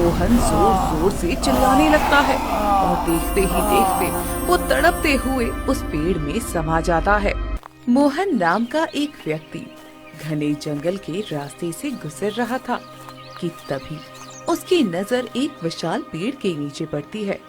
मोहन जोर जोर से चिल्लाने लगता है और देखते ही देखते वो तड़पते हुए उस पेड़ में समा जाता है। मोहन नाम का एक व्यक्ति घने जंगल के रास्ते से गुजर रहा था कि तभी उसकी नजर एक विशाल पेड़ के नीचे पड़ती है,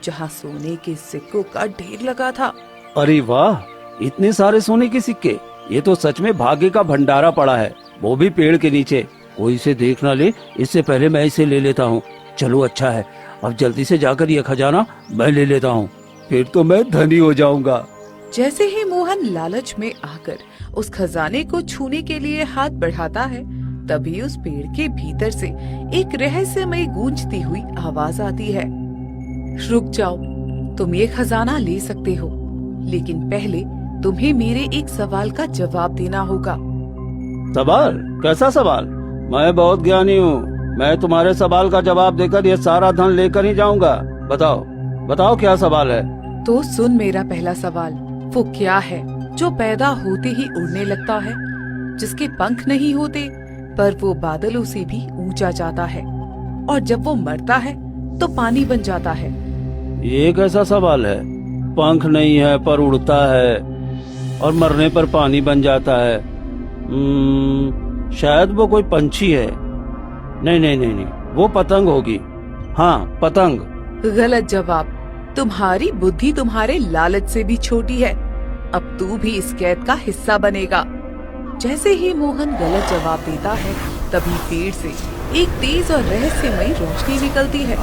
जहाँ सोने के सिक्कों का ढेर लगा था। अरे वाह, इतने सारे सोने के सिक्के! ये तो सच में भाग्य का भंडारा पड़ा है, वो भी पेड़ के नीचे। कोई इसे देख ना ले, इससे पहले मैं इसे ले लेता हूँ। चलो अच्छा है, अब जल्दी से जाकर ये खजाना मैं ले लेता हूँ, फिर तो मैं धनी हो जाऊंगा। जैसे ही मोहन लालच में आकर उस खजाने को छूने के लिए हाथ बढ़ाता है, तभी उस पेड़ के भीतर से एक रहस्यमय गूंजती हुई आवाज आती है। रुक जाओ, तुम ये खजाना ले सकते हो, लेकिन पहले तुम्हें मेरे एक सवाल का जवाब देना होगा। सवाल? कैसा सवाल? मैं बहुत ज्ञानी हूँ, मैं तुम्हारे सवाल का जवाब देकर ये सारा धन लेकर ही जाऊंगा। बताओ बताओ क्या सवाल है? तो सुन मेरा पहला सवाल। वो क्या है जो पैदा होते ही उड़ने लगता है, जिसके पंख नहीं होते पर वो बादलों से भी ऊंचा जाता है, और जब वो मरता है तो पानी बन जाता है? ये कैसा सवाल है? पंख नहीं है पर उड़ता है और मरने पर पानी बन जाता है। शायद वो कोई पंछी है। नहीं नहीं नहीं नहीं, वो पतंग होगी। हाँ, पतंग। गलत जवाब। तुम्हारी बुद्धि तुम्हारे लालच से भी छोटी है। अब तू भी इस कैद का हिस्सा बनेगा। जैसे ही मोहन गलत जवाब देता है, तभी पेड़ से एक तेज और रहस्यमयी रोशनी निकलती है।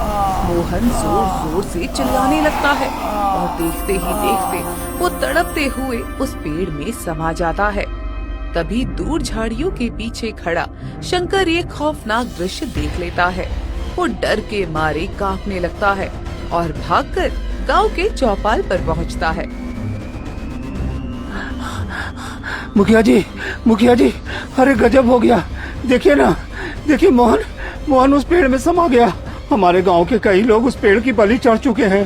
मोहन जोर जोर से चिल्लाने लगता है और देखते ही देखते वो तड़पते हुए उस पेड़ में समा जाता है। तभी दूर झाड़ियों के पीछे खड़ा शंकर ये खौफनाक दृश्य देख लेता है। वो डर के मारे कांपने लगता है और भागकर गांव के चौपाल पर पहुंचता है। मुखिया जी, अरे गजब हो गया। देखिए ना, देखिए मोहन उस पेड़ में समा गया। हमारे गांव के कई लोग उस पेड़ की बलि चढ़ चुके हैं।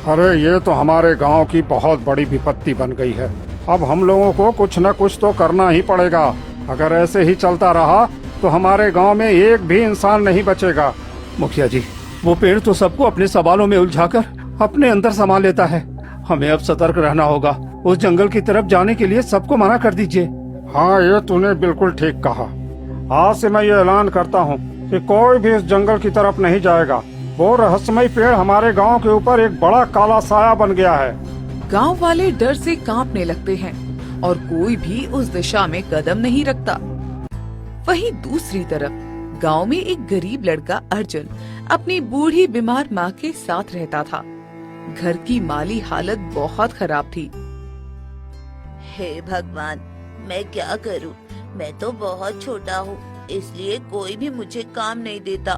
अरे ये तो हमारे गांव की बहुत बड़ी विपत्ति बन गई है। अब हम लोगों को कुछ न कुछ तो करना ही पड़ेगा। अगर ऐसे ही चलता रहा तो हमारे गांव में एक भी इंसान नहीं बचेगा। मुखिया जी, वो पेड़ तो सबको अपने सवालों में उलझाकर अपने अंदर समा लेता है। हमें अब सतर्क रहना होगा। उस जंगल की तरफ जाने के लिए सबको मना कर दीजिए। हाँ, ये तूने बिल्कुल ठीक कहा। आज से मैं ये ऐलान करता हूँ कि कोई भी इस जंगल की तरफ नहीं जाएगा। वो रहस्यमय पेड़ हमारे गांव के ऊपर एक बड़ा काला साया बन गया है। गांव वाले डर से कांपने लगते हैं और कोई भी उस दिशा में कदम नहीं रखता। वहीं दूसरी तरफ गांव में एक गरीब लड़का अर्जुन अपनी बूढ़ी बीमार माँ के साथ रहता था। घर की माली हालत बहुत खराब थी। हे भगवान, मैं क्या करूं? मैं तो बहुत छोटा हूँ, इसलिए कोई भी मुझे काम नहीं देता।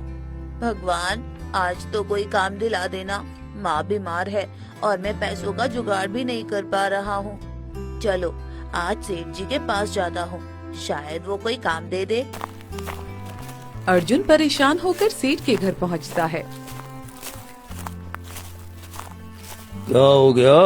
भगवान, आज तो कोई काम दिला देना। माँ बीमार है और मैं पैसों का जुगाड़ भी नहीं कर पा रहा हूँ। चलो आज सेठ जी के पास जाता हूँ, शायद वो कोई काम दे दे। अर्जुन परेशान होकर सेठ के घर पहुँचता है। क्या हो गया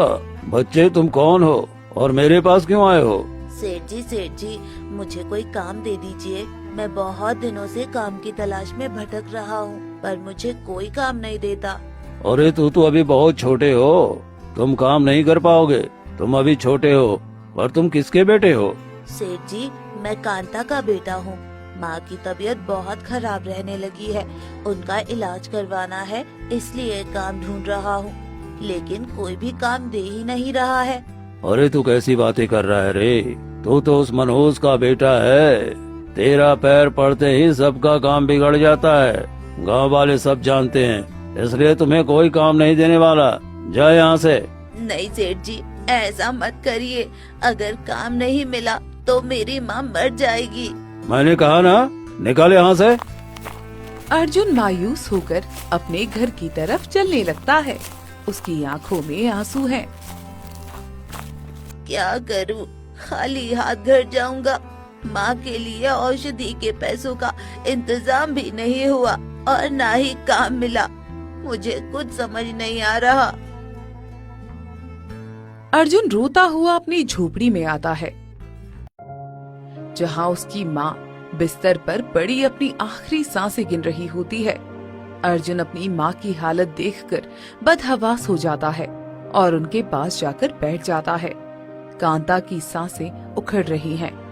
बच्चे, तुम कौन हो और मेरे पास क्यों आए हो? सेठ जी, मुझे कोई काम दे दीजिए। मैं बहुत दिनों से काम की तलाश में भटक रहा हूँ, पर मुझे कोई काम नहीं देता। अरे तू तो अभी बहुत छोटे हो, तुम काम नहीं कर पाओगे। तुम अभी छोटे हो, पर तुम किसके बेटे हो? सेठ जी, मैं कांता का बेटा हूँ। माँ की तबीयत बहुत खराब रहने लगी है, उनका इलाज करवाना है, इसलिए काम ढूंढ रहा हूँ, लेकिन कोई भी काम दे ही नहीं रहा है। अरे तू कैसी बातें कर रहा है रे? तू तो उस मनोज का बेटा है। तेरा पैर पड़ते ही सबका काम बिगड़ जाता है, गांव वाले सब जानते हैं, इसलिए तुम्हें कोई काम नहीं देने वाला। जा यहाँ से। नहीं सेठ जी, ऐसा मत करिए। अगर काम नहीं मिला तो मेरी माँ मर जाएगी। मैंने कहा ना, निकाल यहाँ से। अर्जुन मायूस होकर अपने घर की तरफ चलने लगता है। उसकी आंखों में आंसू हैं। क्या करूं? खाली हाथ घर जाऊंगा। माँ के लिए औषधि के पैसों का इंतजाम भी नहीं हुआ और ना ही काम मिला। मुझे कुछ समझ नहीं आ रहा। अर्जुन रोता हुआ अपनी झोपड़ी में आता है, जहाँ उसकी माँ बिस्तर पर पड़ी अपनी आखिरी सांसें गिन रही होती है। अर्जुन अपनी माँ की हालत देखकर बदहवास हो जाता है और उनके पास जाकर बैठ जाता है। कांता की सांसें उखड़ रही हैं।